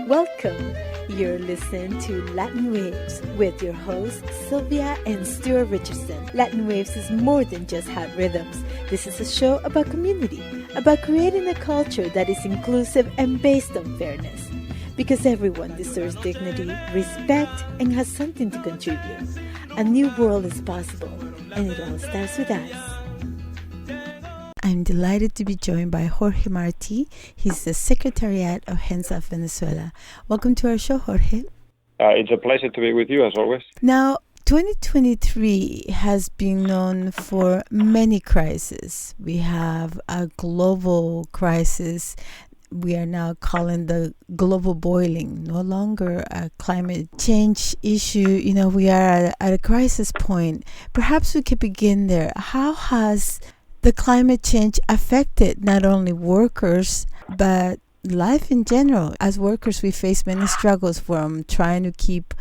Welcome. You're listening to Latin Waves with your hosts, Sylvia and Sylvia Richardson. Latin Waves is more than just hot rhythms. This is a show about community, about creating a culture that is inclusive and based on fairness. Because everyone deserves dignity, respect, and has something to contribute. A new world is possible, and it all starts with us. I'm delighted to be joined by Jorge Marti. He's the Secretariat of HENSA Venezuela. Welcome to our show, Jorge. It's a pleasure to be with you, as always. Now, 2023 has been known for many crises. We have a global crisis we are now calling the global boiling, no longer a climate change issue. You know, we are at a crisis point. Perhaps we could begin there. How has the climate change affected not only workers, but life in general? As workers, we face many struggles, from trying to keep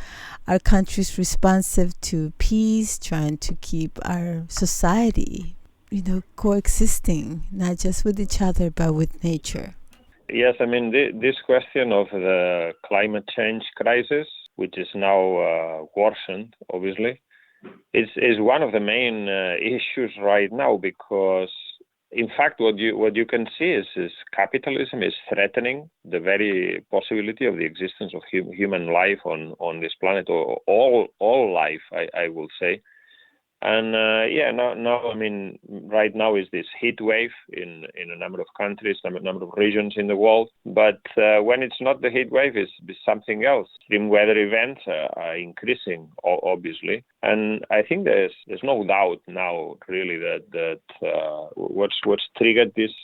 our countries responsive to peace, trying to keep our society, coexisting, not just with each other, but with nature. Yes, I mean, this question of the climate change crisis, which is now worsened, obviously, is one of the main issues right now, because, in fact, what you can see is capitalism is threatening the very possibility of the existence of human life on this planet, or all life, I will say. And now, I mean, right now is this heat wave in a number of countries, a number of regions in the world. But when it's not the heat wave, it's something else. Extreme weather events are increasing, obviously. And I think there's no doubt now, really, that what's triggered this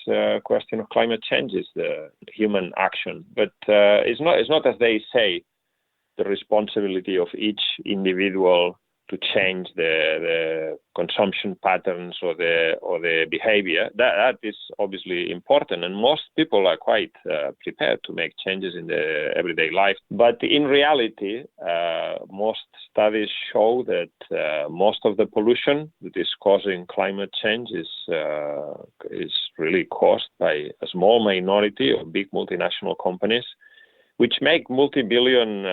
question of climate change is the human action. But it's not, as they say, the responsibility of each individual to change the consumption patterns or the behavior. That is obviously important, and most people are quite prepared to make changes in their everyday life. But in reality, most studies show that most of the pollution that is causing climate change is really caused by a small minority of big multinational companies, which make multi-billion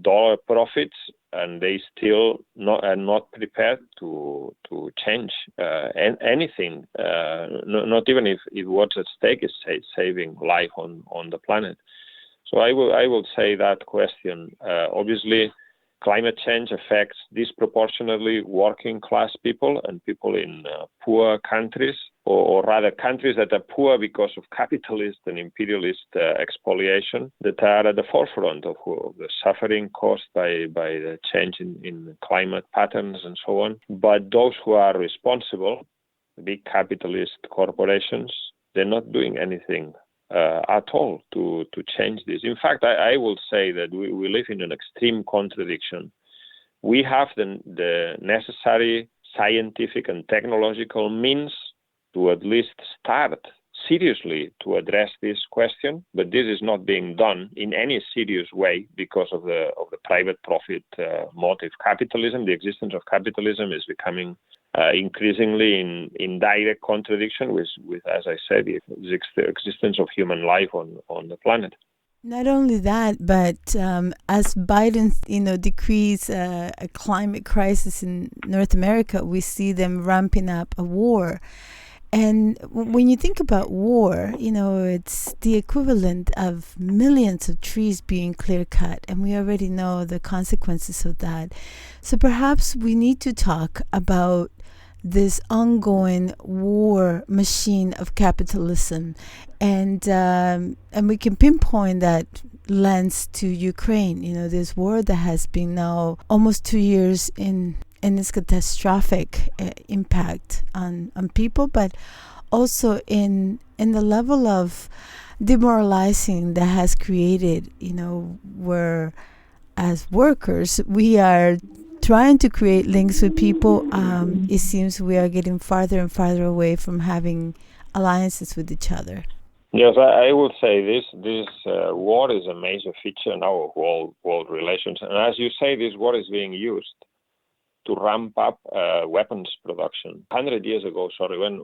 dollar profits, and they still are not prepared to change anything, not even if what's at stake is saving life on the planet. So I will say that question. Obviously, climate change affects disproportionately working class people and people in poor countries, or rather countries that are poor because of capitalist and imperialist expoliation, that are at the forefront of the suffering caused by the change in climate patterns and so on. But those who are responsible, big capitalist corporations, they're not doing anything at all to change this. In fact, I will say that we live in an extreme contradiction. We have the necessary scientific and technological means to at least start seriously to address this question, but this is not being done in any serious way because of the private profit motive. Capitalism, the existence of capitalism, is becoming increasingly in direct contradiction with, as I said, the existence of human life on the planet. Not only that, but as Biden, decrees a climate crisis in North America, we see them ramping up a war. And when you think about war, it's the equivalent of millions of trees being clear-cut, and we already know the consequences of that. So perhaps we need to talk about this ongoing war machine of capitalism, and we can pinpoint that lens to Ukraine. This war that has been now almost 2 years in its catastrophic impact on people, but also in the level of demoralizing that has created, where as workers we are trying to create links with people. It seems we are getting farther and farther away from having alliances with each other. Yes, I would say this war is a major feature now of world relations. And as you say, this war is being used to ramp up weapons production. 100 years ago,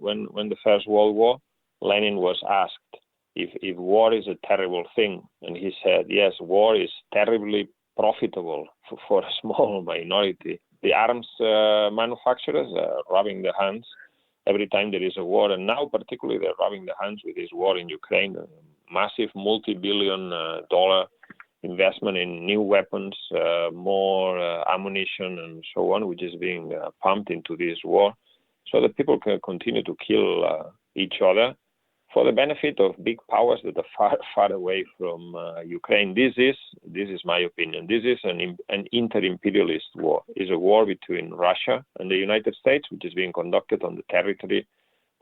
when the First World War, Lenin was asked, if war is a terrible thing. And he said, yes, war is terribly profitable for a small minority. The arms manufacturers are rubbing their hands every time there is a war. And now particularly they're rubbing their hands with this war in Ukraine, a massive multi-billion dollar investment in new weapons, more ammunition and so on, which is being pumped into this war so that people can continue to kill each other for the benefit of big powers that are far, far away from Ukraine. This is my opinion. This is an inter-imperialist war. It's a war between Russia and the United States, which is being conducted on the territory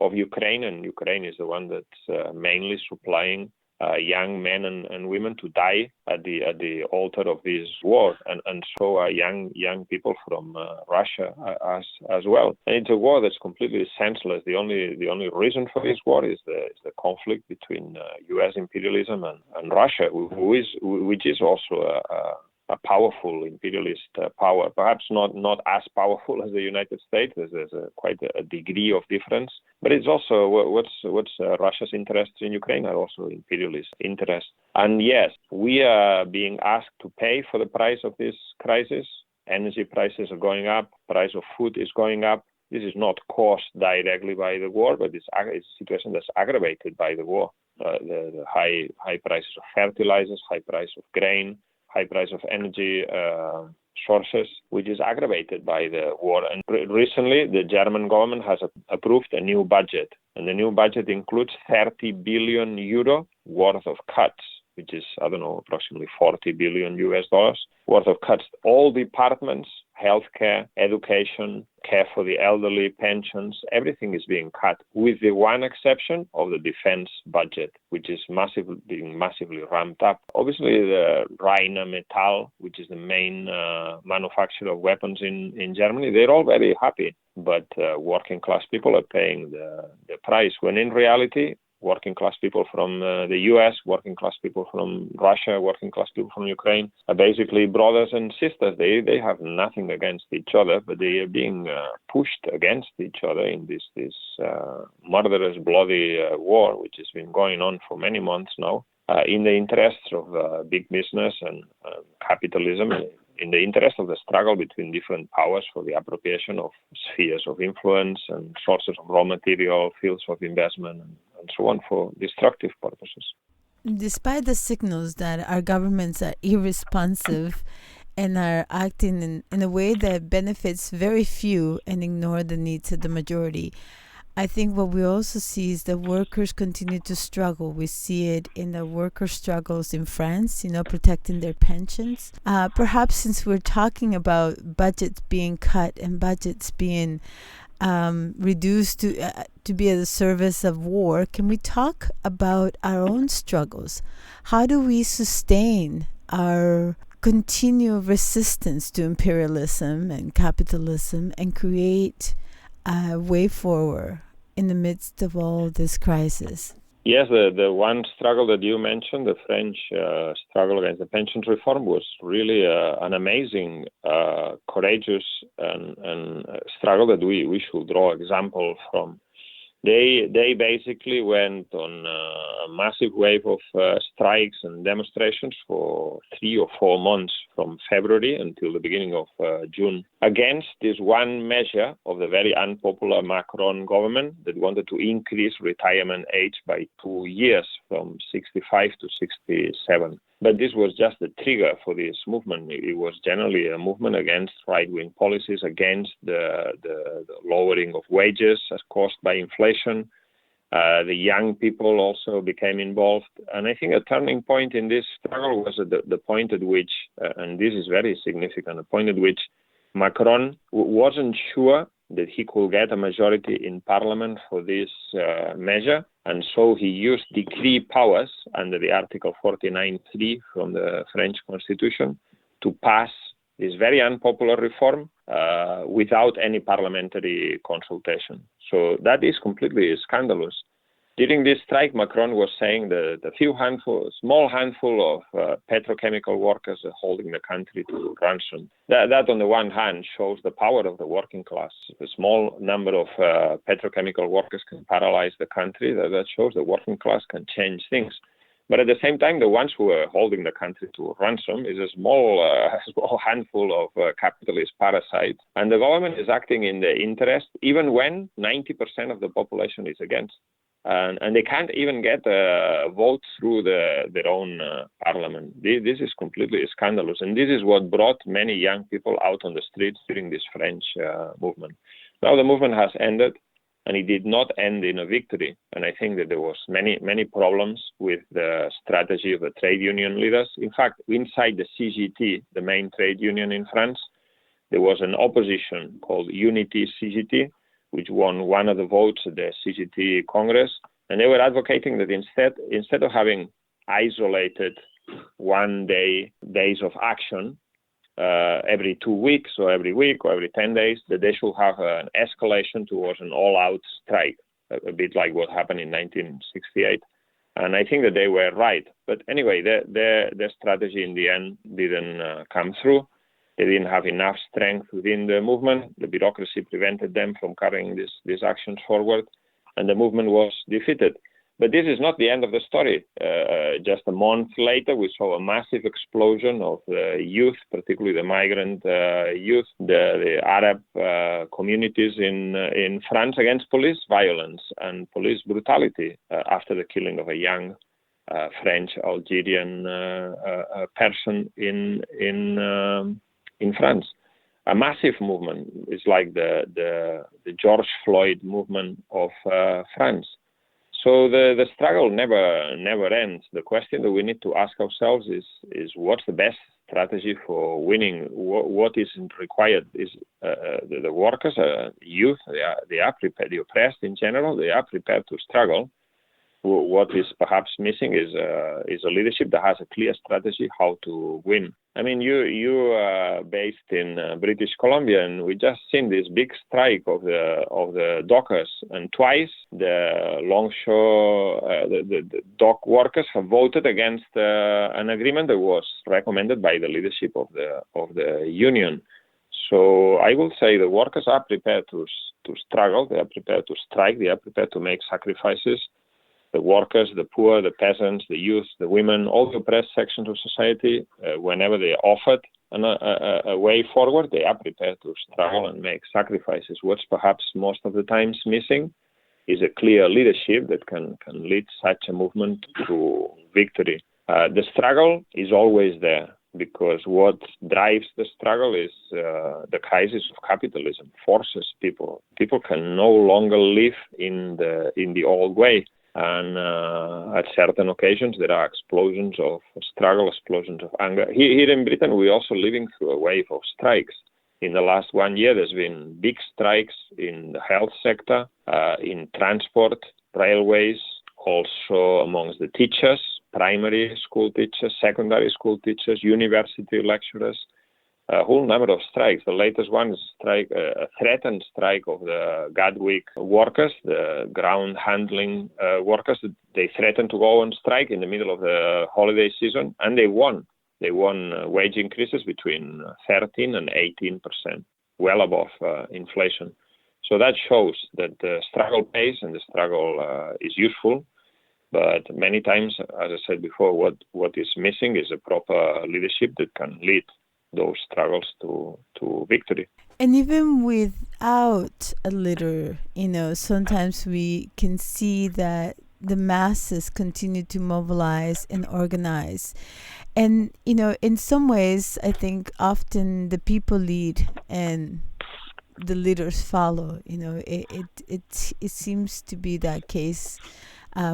of Ukraine, and Ukraine is the one that's mainly supplying young men and women to die at the altar of this war, and so are young people from Russia as well. And it's a war that's completely senseless. The only reason for this war is the conflict between U.S. imperialism and Russia, which is also a powerful imperialist power, perhaps not as powerful as the United States. There's quite a degree of difference, but it's also what's Russia's interests in Ukraine are also imperialist interests. And yes, we are being asked to pay for the price of this crisis. Energy prices are going up, price of food is going up. This is not caused directly by the war, but it's a situation that's aggravated by the war. The high prices of fertilizers, high price of grain, high price of energy sources, which is aggravated by the war. And recently, the German government has approved a new budget, and the new budget includes 30 billion euro worth of cuts, which is, approximately $40 billion worth of cuts. All departments, healthcare, education, care for the elderly, pensions, everything is being cut, with the one exception of the defense budget, which is being massively ramped up. Obviously, the Rheinmetall, which is the main manufacturer of weapons in Germany, they're all very happy, but working class people are paying the price, when in reality, working class people from the US, working class people from Russia, working class people from Ukraine are basically brothers and sisters. They have nothing against each other, but they are being pushed against each other in this murderous, bloody war, which has been going on for many months now, in the interests of big business and capitalism, in the interest of the struggle between different powers for the appropriation of spheres of influence and sources of raw material, fields of investment, and so on, for destructive purposes. Despite the signals that our governments are irresponsive and are acting in a way that benefits very few and ignore the needs of the majority, I think what we also see is that workers continue to struggle. We see it in the worker struggles in France, protecting their pensions. Perhaps since we're talking about budgets being cut and budgets being reduced to be at the service of war, can we talk about our own struggles? How do we sustain our continued resistance to imperialism and capitalism and create a way forward in the midst of all this crisis? Yes, the one struggle that you mentioned, the French struggle against the pensions reform, was really an amazing, courageous and struggle that we should draw example from. They basically went on a massive wave of strikes and demonstrations for 3 or 4 months, from February until the beginning of June, against this one measure of the very unpopular Macron government that wanted to increase retirement age by 2 years, from 65 to 67. But this was just the trigger for this movement. It was generally a movement against right-wing policies, against the lowering of wages as caused by inflation. The young people also became involved. And I think a turning point in this struggle was the point at which, and this is very significant, the point at which Macron wasn't sure that he could get a majority in parliament for this measure. And so he used decree powers under the Article 49.3 from the French Constitution to pass this very unpopular reform without any parliamentary consultation. So that is completely scandalous. During this strike, Macron was saying the small handful of petrochemical workers are holding the country to ransom. That, on the one hand, shows the power of the working class. A small number of petrochemical workers can paralyze the country. That shows the working class can change things. But at the same time, the ones who are holding the country to ransom is a small handful of capitalist parasites. And the government is acting in the interest, even when 90% of the population is against. And they can't even get a vote through their own parliament. This is completely scandalous. And this is what brought many young people out on the streets during this French movement. Now the movement has ended, and it did not end in a victory. And I think that there was many problems with the strategy of the trade union leaders. In fact, inside the CGT, the main trade union in France, there was an opposition called Unity CGT, which won one of the votes at the CGT Congress. And they were advocating that instead of having isolated days of action every 2 weeks or every week or every 10 days, that they should have an escalation towards an all-out strike, a bit like what happened in 1968. And I think that they were right. But anyway, their strategy in the end didn't come through. They didn't have enough strength within the movement. The bureaucracy prevented them from carrying these actions forward, and the movement was defeated. But this is not the end of the story. Just a month later, we saw a massive explosion of the youth, particularly the migrant youth, the Arab communities in France against police violence and police brutality after the killing of a young French Algerian person in France. A massive movement. It's like the George Floyd movement of France. So the struggle never ends. The question that we need to ask ourselves is what's the best strategy for winning? What is required? Is the workers, youth, they are prepared. The oppressed in general, they are prepared to struggle. What is perhaps missing is a leadership that has a clear strategy how to win. I mean, you are based in British Columbia, and we just seen this big strike of the dockers, and twice the longshore, the dock workers have voted against an agreement that was recommended by the leadership of the union. So I will say the workers are prepared to struggle. They are prepared to strike. They are prepared to make sacrifices. The workers, the poor, the peasants, the youth, the women, all the oppressed sections of society, whenever they are offered a way forward, they are prepared to struggle and make sacrifices. What's perhaps most of the times missing is a clear leadership that can lead such a movement to victory. The struggle is always there, because what drives the struggle is the crisis of capitalism, forces people. People can no longer live in the old way. And at certain occasions, there are explosions of struggle, explosions of anger. Here in Britain, we're also living through a wave of strikes. In the last 1 year, there's been big strikes in the health sector, in transport, railways, also amongst the teachers, primary school teachers, secondary school teachers, university lecturers. A whole number of strikes. The latest one is a threatened strike of the Gatwick workers, the ground handling workers. They threatened to go on strike in the middle of the holiday season, and they won. They won wage increases between 13 and 18%, well above inflation. So that shows that the struggle pays and the struggle is useful. But many times, as I said before, what is missing is a proper leadership that can lead those struggles to victory. And even without a leader, sometimes we can see that the masses continue to mobilize and organize. And, in some ways, I think often the people lead and the leaders follow. It seems to be that case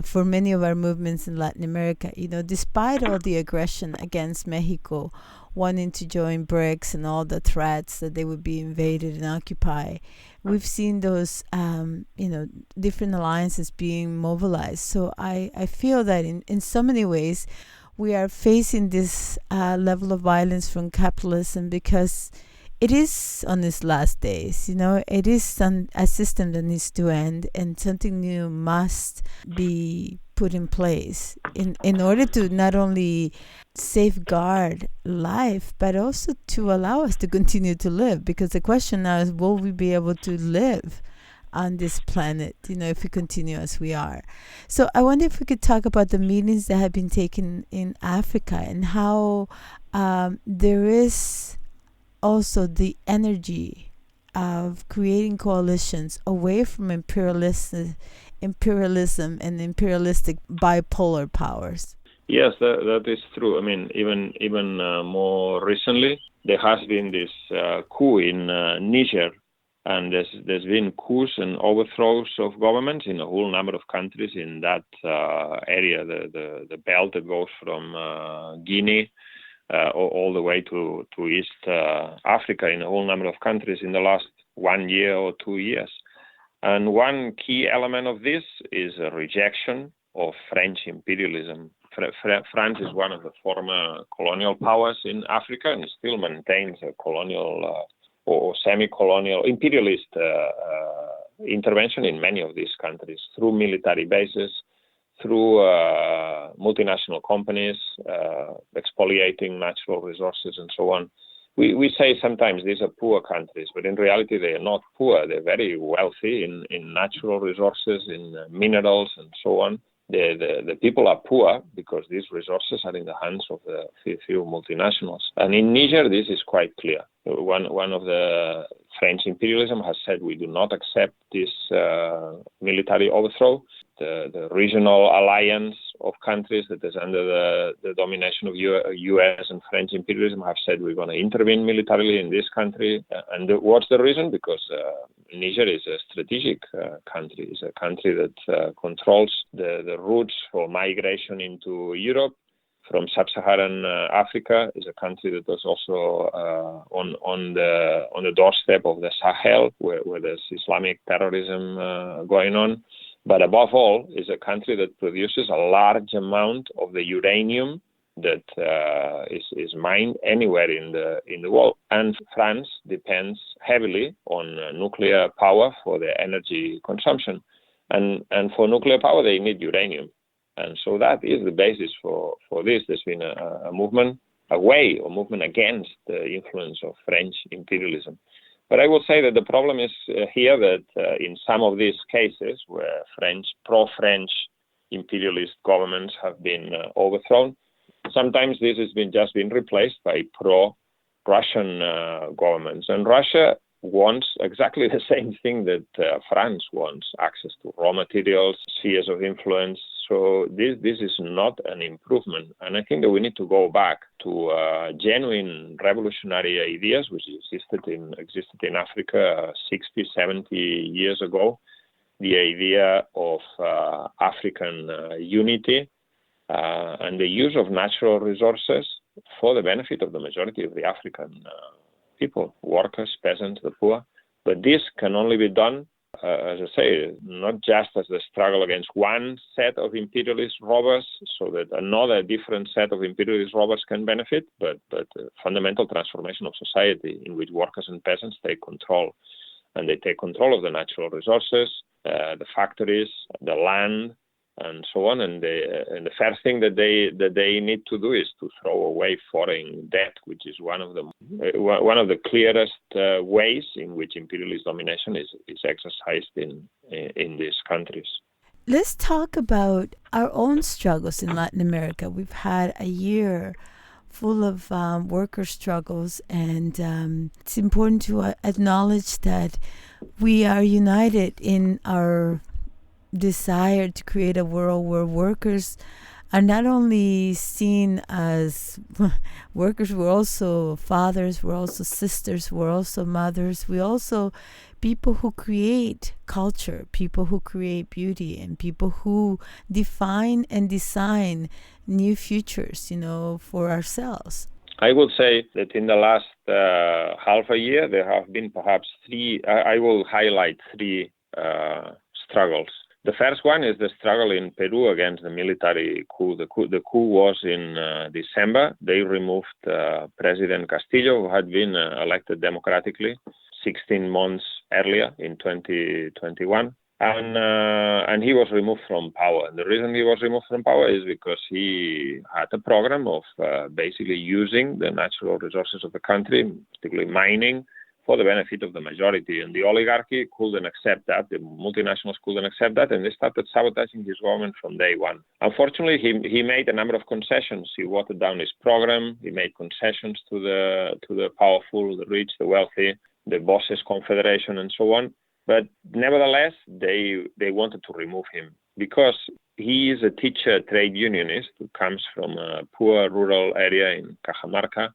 for many of our movements in Latin America. Despite all the aggression against Mexico, wanting to join BRICS and all the threats that they would be invaded and occupy, we've seen those, different alliances being mobilized. So I feel that in so many ways, we are facing this level of violence from capitalism because it is on its last days. It is a system that needs to end, and something new must be put in place in order to not only safeguard life, but also to allow us to continue to live. Because the question now is, will we be able to live on this planet, if we continue as we are? So I wonder if we could talk about the meetings that have been taken in Africa, and how there is also the energy of creating coalitions away from imperialism and imperialistic bipolar powers. Yes, that is true. I mean, even more recently, there has been this coup in Niger, and there's been coups and overthrows of governments in a whole number of countries in that area, the belt that goes from Guinea all the way to East Africa, in a whole number of countries in the last 1 year or 2 years. And one key element of this is a rejection of French imperialism. France is one of the former colonial powers in Africa and still maintains a colonial or semi-colonial imperialist intervention in many of these countries through military bases, through multinational companies, exfoliating natural resources and so on. We say sometimes these are poor countries, but in reality they are not poor. They're very wealthy in natural resources, in minerals and so on. The people are poor because these resources are in the hands of the few multinationals. And in Niger, this is quite clear. One of the French imperialism has said we do not accept this military overthrow. The regional alliance of countries that is under the domination of U.S. and French imperialism have said we're going to intervene militarily in this country. And what's the reason? Because Niger is a strategic country. It's a country that controls the routes for migration into Europe from sub-Saharan Africa. Is a country that is also on the doorstep of the Sahel, where there's Islamic terrorism going on. But above all, is a country that produces a large amount of the uranium that is mined anywhere in the world. And France depends heavily on nuclear power for their energy consumption. And for nuclear power, they need uranium. And so that is the basis for this. There's been a movement away, or movement against the influence of French imperialism. But I will say that the problem is here that in some of these cases where pro-French imperialist governments have been overthrown, sometimes this has just been replaced by pro-Russian governments. And Russia wants exactly the same thing that France wants: access to raw materials, spheres of influence. So this is not an improvement. And I think that we need to go back to genuine revolutionary ideas which existed in Africa 60, 70 years ago. The idea of African unity and the use of natural resources for the benefit of the majority of the African people, workers, peasants, the poor. But this can only be done, as I say, not just as the struggle against one set of imperialist robbers so that another different set of imperialist robbers can benefit, but fundamental transformation of society in which workers and peasants take control. And they take control of the natural resources, the factories, the land, and so on. And the first thing that they need to do is to throw away foreign debt, which is one of the clearest ways in which imperialist domination is exercised in these countries. Let's talk about our own struggles in Latin America. We've had a year full of worker struggles, and it's important to acknowledge that we are united in our desire to create a world where workers are not only seen as workers, we're also fathers, we're also sisters, we're also mothers, we also people who create culture, people who create beauty, and people who define and design new futures, for ourselves. I would say that in the last half a year, there have been perhaps three, I will highlight three struggles. The first one is the struggle in Peru against the military coup. The coup was in December. They removed President Castillo, who had been elected democratically 16 months earlier in 2021. And he was removed from power. And the reason he was removed from power is because he had a program of basically using the natural resources of the country, particularly mining, for the benefit of the majority. And the oligarchy couldn't accept that. The multinationals couldn't accept that, and they started sabotaging his government from day one. Unfortunately, he made a number of concessions. He watered down his program. He made concessions to the powerful, the rich, the wealthy, the bosses confederation, and so on. But nevertheless, they wanted to remove him because he is a teacher trade unionist who comes from a poor rural area in Cajamarca.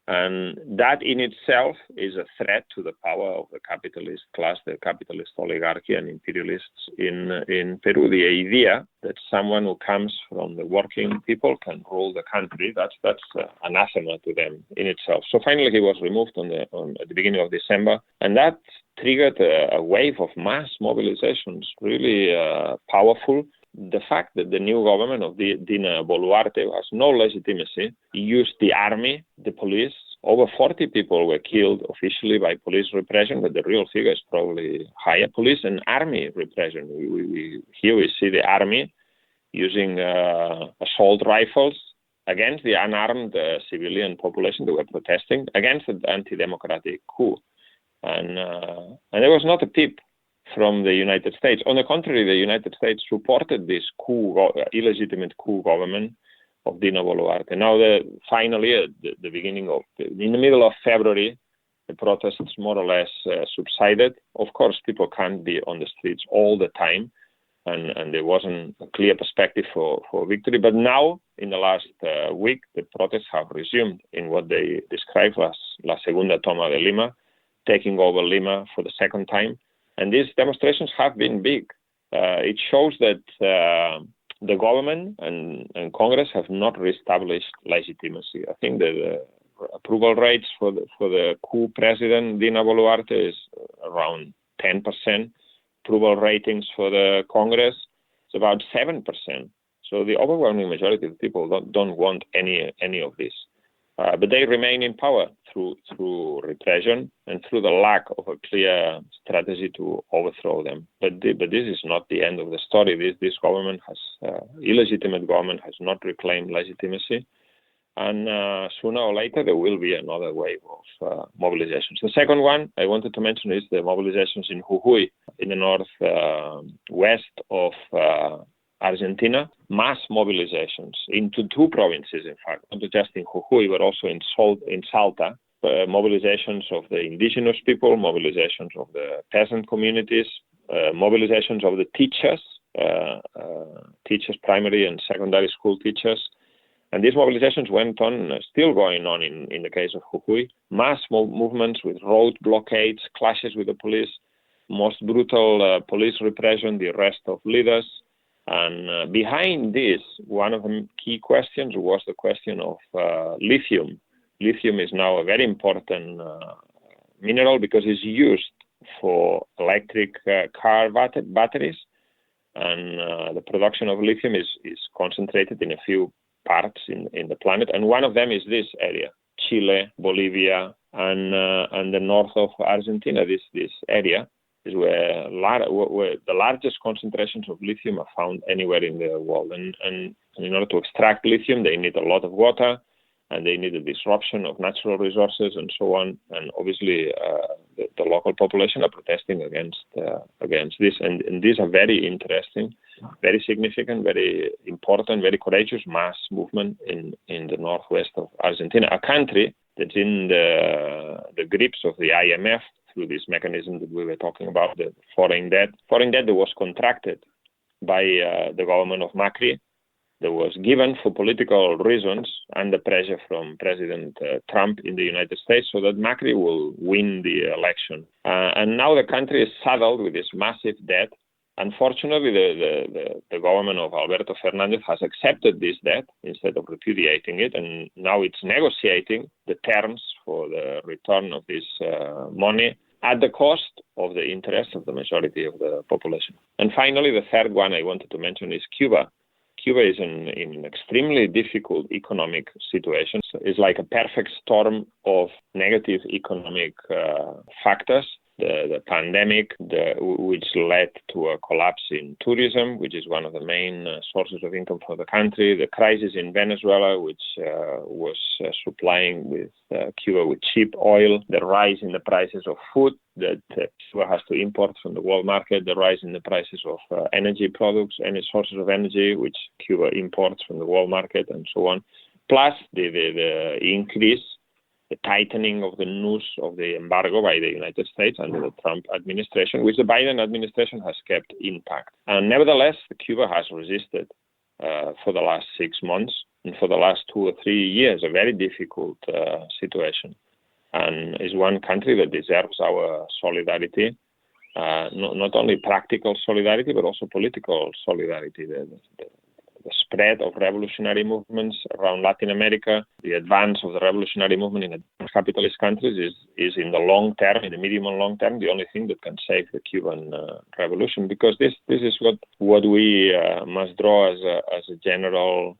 And that in itself is a threat to the power of the capitalist class, the capitalist oligarchy and imperialists in Peru. The idea that someone who comes from the working people can rule the country, that's anathema to them in itself. So finally he was removed at the beginning of December, and that triggered a wave of mass mobilizations, really powerful. The fact that the new government of Dina Boluarte has no legitimacy, used the army, the police. Over 40 people were killed officially by police repression, but the real figure is probably higher. Police and army repression. Here we see the army using assault rifles against the unarmed civilian population that were protesting against the anti-democratic coup. And there was not a peep from the United States. On the contrary, the United States supported this illegitimate coup government of Dina Boluarte. Now, finally, in the middle of February, the protests more or less subsided. Of course, people can't be on the streets all the time, and there wasn't a clear perspective for victory. But now, in the last week, the protests have resumed in what they described as La Segunda Toma de Lima, taking over Lima for the second time. And these demonstrations have been big. It shows that the government and Congress have not reestablished legitimacy. I think that the approval rates for the coup president, Dina Boluarte, is around 10%. Approval ratings for the Congress is about 7%. So the overwhelming majority of people don't want any of this. But they remain in power through repression and through the lack of a clear strategy to overthrow them. But this is not the end of the story. This government illegitimate government has not reclaimed legitimacy. And sooner or later, there will be another wave of mobilizations. The second one I wanted to mention is the mobilizations in Jujuy, in the northwest of Argentina, mass mobilizations into two provinces, in fact, not just in Jujuy, but also in Salta, mobilizations of the indigenous people, mobilizations of the peasant communities, mobilizations of the teachers, primary and secondary school teachers. And these mobilizations went on, still going on in the case of Jujuy. Mass movements with road blockades, clashes with the police, most brutal police repression, the arrest of leaders. And behind this, one of the key questions was the question of lithium. Lithium is now a very important mineral because it's used for electric car batteries. And the production of lithium is concentrated in a few parts in the planet. And one of them is this area, Chile, Bolivia, and the north of Argentina. This area is where the largest concentrations of lithium are found anywhere in the world. And in order to extract lithium, they need a lot of water, and they need a disruption of natural resources and so on. And obviously, the local population are protesting against this. And these are very interesting, very significant, very important, very courageous mass movement in the northwest of Argentina, a country that's in the grips of the IMF, through this mechanism that we were talking about, the foreign debt. Foreign debt that was contracted by the government of Macri, that was given for political reasons under pressure from President Trump in the United States, so that Macri will win the election. And now the country is saddled with this massive debt. Unfortunately, the government of Alberto Fernandez has accepted this debt instead of repudiating it, and now it's negotiating the terms for the return of this money at the cost of the interests of the majority of the population. And finally, the third one I wanted to mention is Cuba. Cuba is in an extremely difficult economic situation. So it's like a perfect storm of negative economic factors. The pandemic, which led to a collapse in tourism, which is one of the main sources of income for the country. The crisis in Venezuela, which was supplying with Cuba with cheap oil. The rise in the prices of food that Cuba has to import from the world market. The rise in the prices of energy products, any sources of energy, which Cuba imports from the world market, and so on. Plus the increase, the tightening of the noose of the embargo by the United States under the Trump administration, which the Biden administration has kept intact. And nevertheless, Cuba has resisted for the last 6 months and for the last 2 or 3 years, a very difficult situation. And is one country that deserves our solidarity, not only practical solidarity, but also political solidarity. The spread of revolutionary movements around Latin America, the advance of the revolutionary movement in the capitalist countries is in the long term, in the medium and long term, the only thing that can save the Cuban revolution. Because this is what we must draw as a general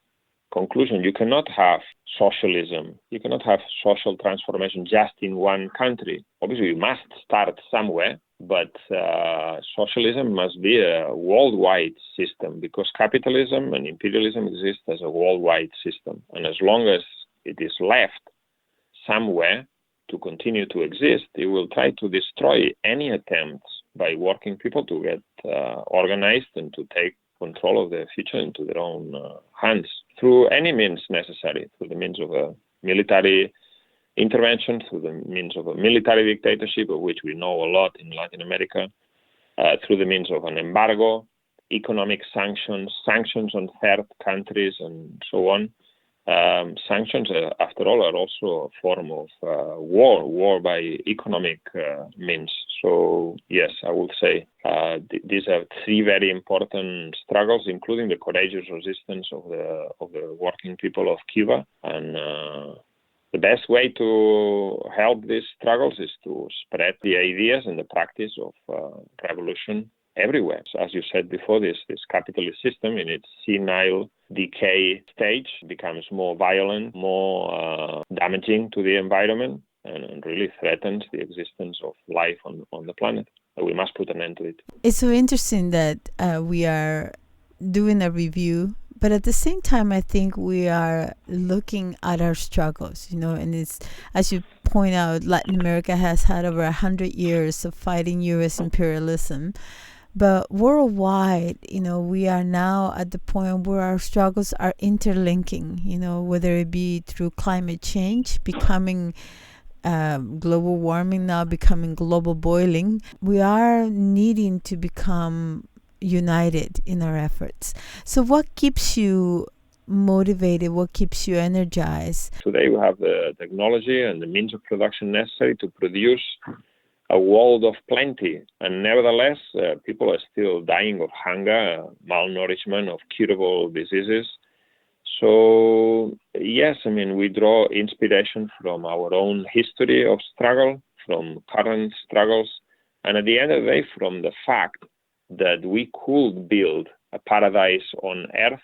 conclusion. You cannot have socialism, you cannot have social transformation just in one country. Obviously, you must start somewhere, but socialism must be a worldwide system, because capitalism and imperialism exist as a worldwide system. And as long as it is left somewhere to continue to exist, it will try to destroy any attempts by working people to get organized and to take control of their future into their own hands through any means necessary, through the means of a military intervention, through the means of a military dictatorship, of which we know a lot in Latin America, through the means of an embargo, economic sanctions on third countries, and so on. Sanctions, after all, are also a form of war by economic means. So, yes, I would say these are 3 very important struggles, including the courageous resistance of the working people of Cuba. And the best way to help these struggles is to spread the ideas and the practice of revolution everywhere. So as you said before, this capitalist system in its senile decay stage becomes more violent, more damaging to the environment, and really threatens the existence of life on the planet. So we must put an end to it. It's so interesting that we are doing a review, but at the same time, I think we are looking at our struggles, and it's, as you point out, Latin America has had over 100 years of fighting U.S. imperialism. But worldwide, we are now at the point where our struggles are interlinking, whether it be through climate change, becoming global warming now, becoming global boiling. We are needing to become united in our efforts. So what keeps you motivated? What keeps you energized? Today we have the technology and the means of production necessary to produce a world of plenty, and nevertheless, people are still dying of hunger, malnourishment, of curable diseases. So, yes, we draw inspiration from our own history of struggle, from current struggles, and at the end of the day, from the fact that we could build a paradise on Earth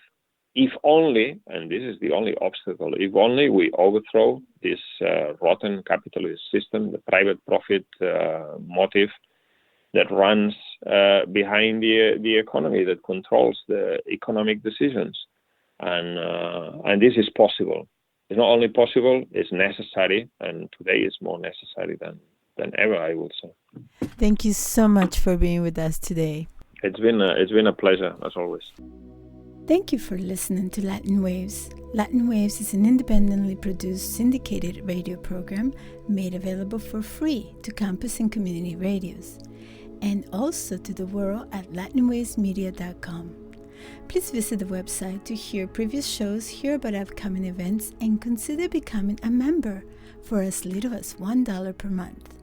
if only, and this is the only obstacle, if only we overthrow this rotten capitalist system, the private profit motive that runs behind the economy, that controls the economic decisions. And this is possible. It's not only possible, it's necessary, and today is more necessary than ever, I would say. Thank you so much for being with us today. It's been a pleasure, as always. Thank you for listening to Latin Waves. Latin Waves is an independently produced syndicated radio program made available for free to campus and community radios, and also to the world at latinwavesmedia.com. Please visit the website to hear previous shows, hear about upcoming events, and consider becoming a member for as little as $1 per month.